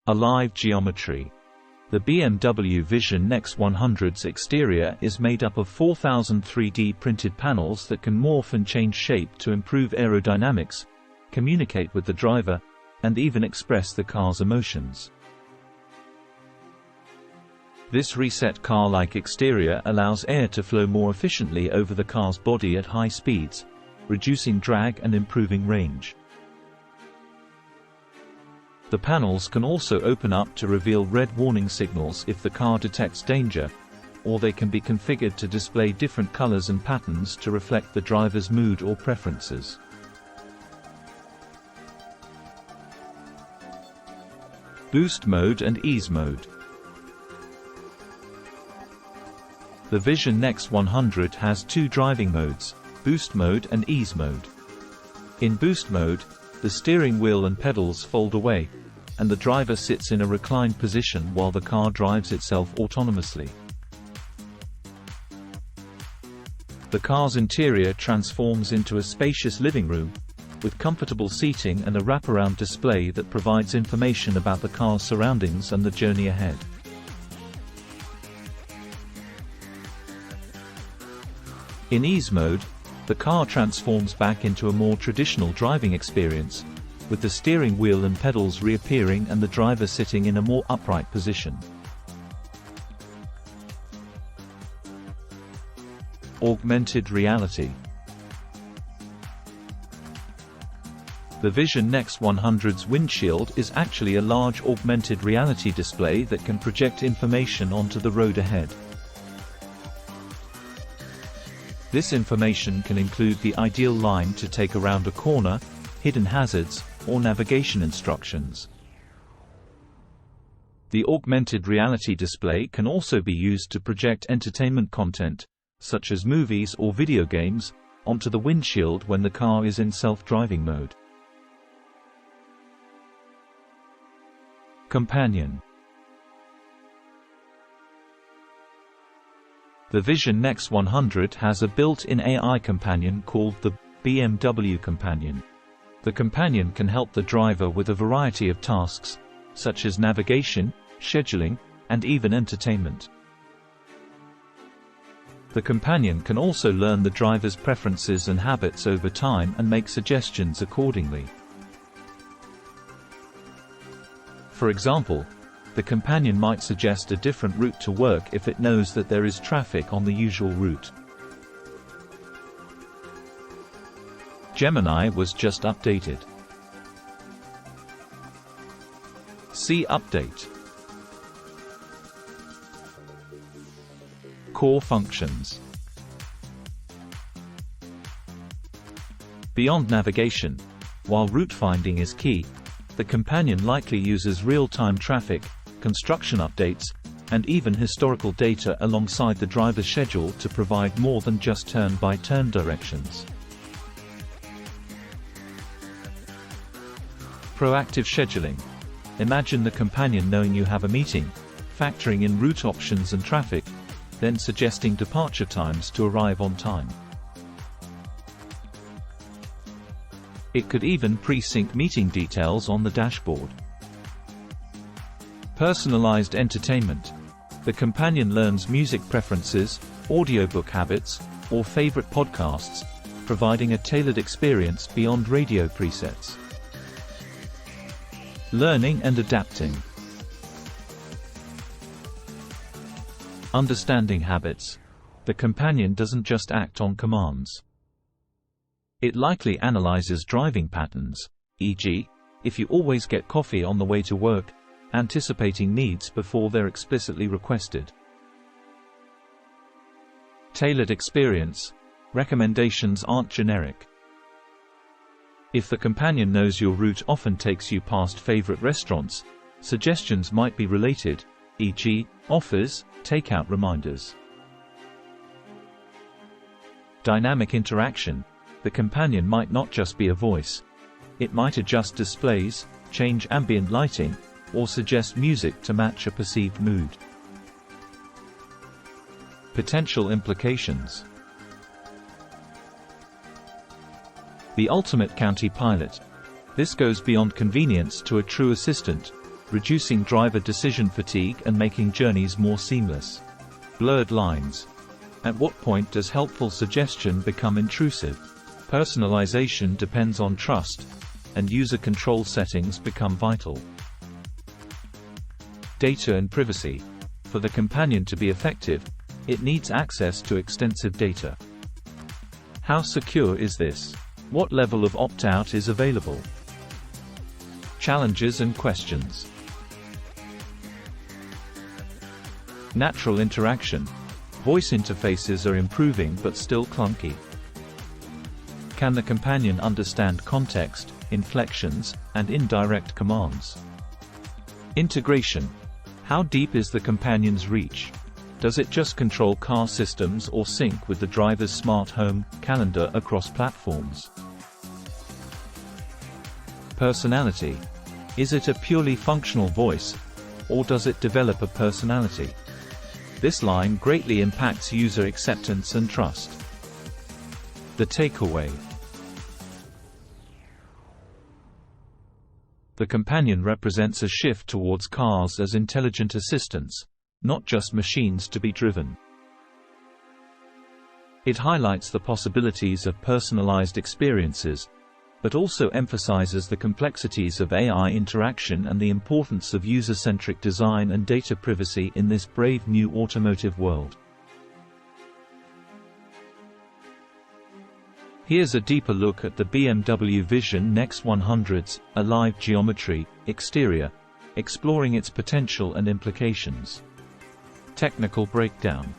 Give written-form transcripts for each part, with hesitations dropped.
Alive geometry. The BMW Vision Next 100's exterior is made up of 4,000 3D printed panels that can morph and change shape to improve aerodynamics, communicate with the driver, and even express the car's emotions. This решetka-like exterior allows air to flow more efficiently over the car's body at high speeds, reducing drag and improving range. The panels can also open up to reveal red warning signals if the car detects danger, or they can be configured to display different colors and patterns to reflect the driver's mood or preferences. Boost mode and ease mode. The Vision Next 100 has two driving modes, boost mode and ease mode. In boost mode, the steering wheel and pedals fold away, and the driver sits in a reclined position while the car drives itself autonomously. The car's interior transforms into a spacious living room, with comfortable seating and a wraparound display that provides information about the car's surroundings and the journey ahead. In ease mode, the car transforms back into a more traditional driving experience, with the steering wheel and pedals reappearing and the driver sitting in a more upright position. Augmented reality. The Vision Next 100's windshield is actually a large augmented reality display that can project information onto the road ahead. This information can include the ideal line to take around a corner, hidden hazards, or navigation instructions. The augmented reality display can also be used to project entertainment content, such as movies or video games, onto the windshield when the car is in self-driving mode. Companion. The Vision Next 100 has a built-in AI companion called the BMW Companion. The companion can help the driver with a variety of tasks, such as navigation, scheduling, and even entertainment. The companion can also learn the driver's preferences and habits over time and make suggestions accordingly. For example, the companion might suggest a different route to work if it knows that there is traffic on the usual route. Gemini was just updated. See Update. Core functions. Beyond navigation, while route finding is key, the companion likely uses real-time traffic, construction updates, and even historical data alongside the driver's schedule to provide more than just turn-by-turn directions. Proactive scheduling. Imagine the companion knowing you have a meeting, factoring in route options and traffic, then suggesting departure times to arrive on time. It could even pre-sync meeting details on the dashboard. Personalized entertainment. The companion learns music preferences, audiobook habits, or favorite podcasts, providing a tailored experience beyond radio presets. Learning and adapting. Understanding habits. The companion doesn't just act on commands. It likely analyzes driving patterns, e.g., if you always get coffee on the way to work, anticipating needs before they're explicitly requested. Tailored experience. Recommendations aren't generic. If the companion knows your route often takes you past favorite restaurants, suggestions might be related, e.g., offers, takeout reminders. Dynamic interaction. The companion might not just be a voice. It might adjust displays, change ambient lighting, or suggest music to match a perceived mood. Potential implications. The ultimate county pilot. This goes beyond convenience to a true assistant, reducing driver decision fatigue and making journeys more seamless. Blurred lines. At what point does helpful suggestion become intrusive? Personalization depends on trust, and user control settings become vital. Data and privacy. For the companion to be effective, it needs access to extensive data. How secure is this? What level of opt-out is available? Challenges and questions. Natural interaction. Voice interfaces are improving but still clunky. Can the companion understand context, inflections, and indirect commands? Integration. How deep is the companion's reach? Does it just control car systems or sync with the driver's smart home, calendar across platforms? Personality. Is it a purely functional voice, or does it develop a personality? This line greatly impacts user acceptance and trust. The takeaway. The companion represents a shift towards cars as intelligent assistants, not just machines to be driven. It highlights the possibilities of personalized experiences, but also emphasizes the complexities of AI interaction and the importance of user-centric design and data privacy in this brave new automotive world. Here's a deeper look at the BMW Vision Next 100's Alive Geometry exterior, exploring its potential and implications. Technical breakdown.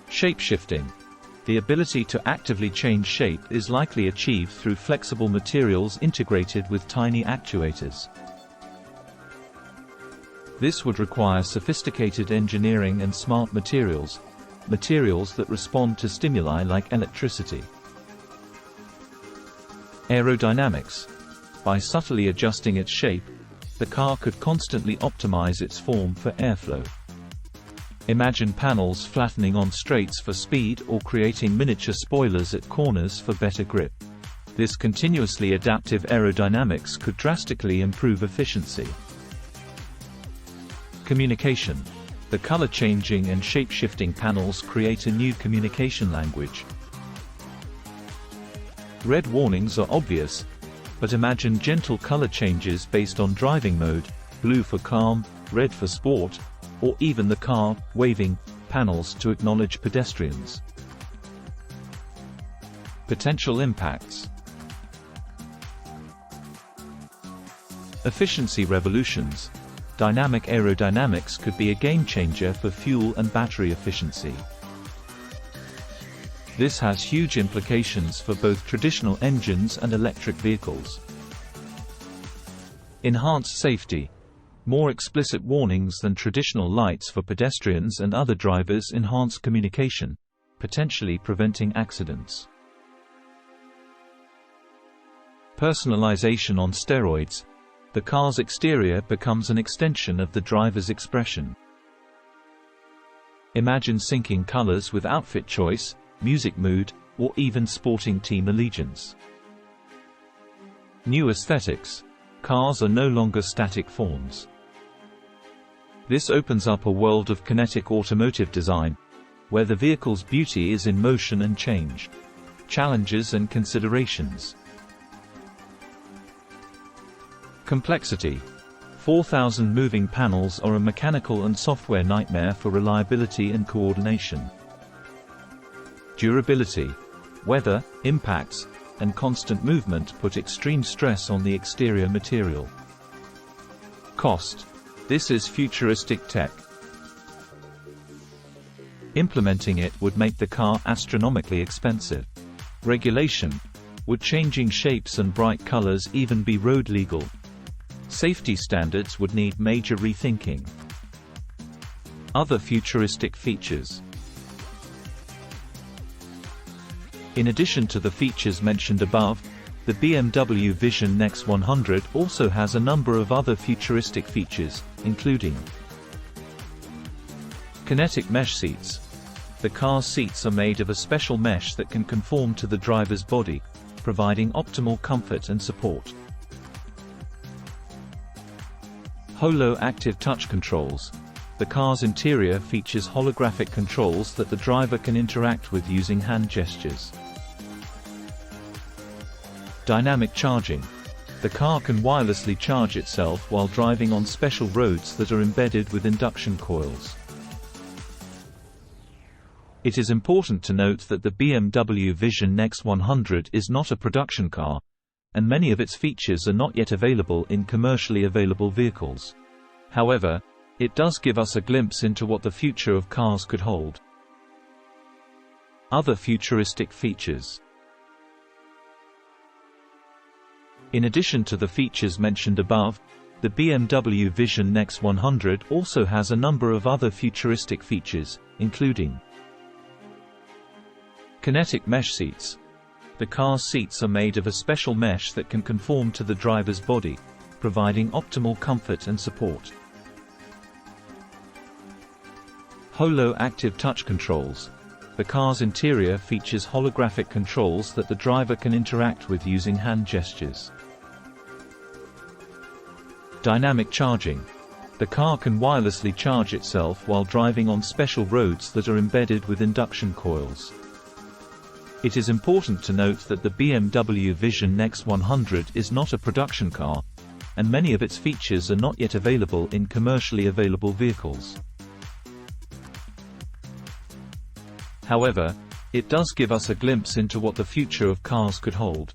Shapeshifting. The ability to actively change shape is likely achieved through flexible materials integrated with tiny actuators. This would require sophisticated engineering and smart materials that respond to stimuli like electricity. Aerodynamics. By subtly adjusting its shape, the car could constantly optimize its form for airflow. Imagine panels flattening on straights for speed or creating miniature spoilers at corners for better grip. This continuously adaptive aerodynamics could drastically improve efficiency. Communication. The color-changing and shape-shifting panels create a new communication language. Red warnings are obvious, but imagine gentle color changes based on driving mode, blue for calm, red for sport, or even the car waving panels to acknowledge pedestrians. Potential impacts. Efficiency revolutions. Dynamic aerodynamics could be a game-changer for fuel and battery efficiency. This has huge implications for both traditional engines and electric vehicles. Enhanced safety. More explicit warnings than traditional lights for pedestrians and other drivers enhance communication, potentially preventing accidents. Personalization on steroids. The car's exterior becomes an extension of the driver's expression. Imagine syncing colors with outfit choice, music mood, or even sporting team allegiance. New aesthetics. Cars are no longer static forms. This opens up a world of kinetic automotive design, where the vehicle's beauty is in motion and change. Challenges and considerations. Complexity. 4,000 moving panels are a mechanical and software nightmare for reliability and coordination. Durability. Weather, impacts, and constant movement put extreme stress on the exterior material. Cost. This is futuristic tech. Implementing it would make the car astronomically expensive. Regulation. Would changing shapes and bright colors even be road legal? Safety standards would need major rethinking. Other futuristic features. In addition to the features mentioned above, the BMW Vision Next 100 also has a number of other futuristic features, including kinetic mesh seats. The car's seats are made of a special mesh that can conform to the driver's body, providing optimal comfort and support. Holo active touch controls. The car's interior features holographic controls that the driver can interact with using hand gestures. Dynamic charging. The car can wirelessly charge itself while driving on special roads that are embedded with induction coils. It is important to note that the BMW Vision Next 100 is not a production car, and many of its features are not yet available in commercially available vehicles. However, it does give us a glimpse into what the future of cars could hold. Other futuristic features. In addition to the features mentioned above, the BMW Vision Next 100 also has a number of other futuristic features, including kinetic mesh seats. The car's seats are made of a special mesh that can conform to the driver's body, providing optimal comfort and support. Holo active touch controls. The car's interior features holographic controls that the driver can interact with using hand gestures. Dynamic charging. The car can wirelessly charge itself while driving on special roads that are embedded with induction coils. It is important to note that the BMW Vision Next 100 is not a production car, and many of its features are not yet available in commercially available vehicles. However, it does give us a glimpse into what the future of cars could hold.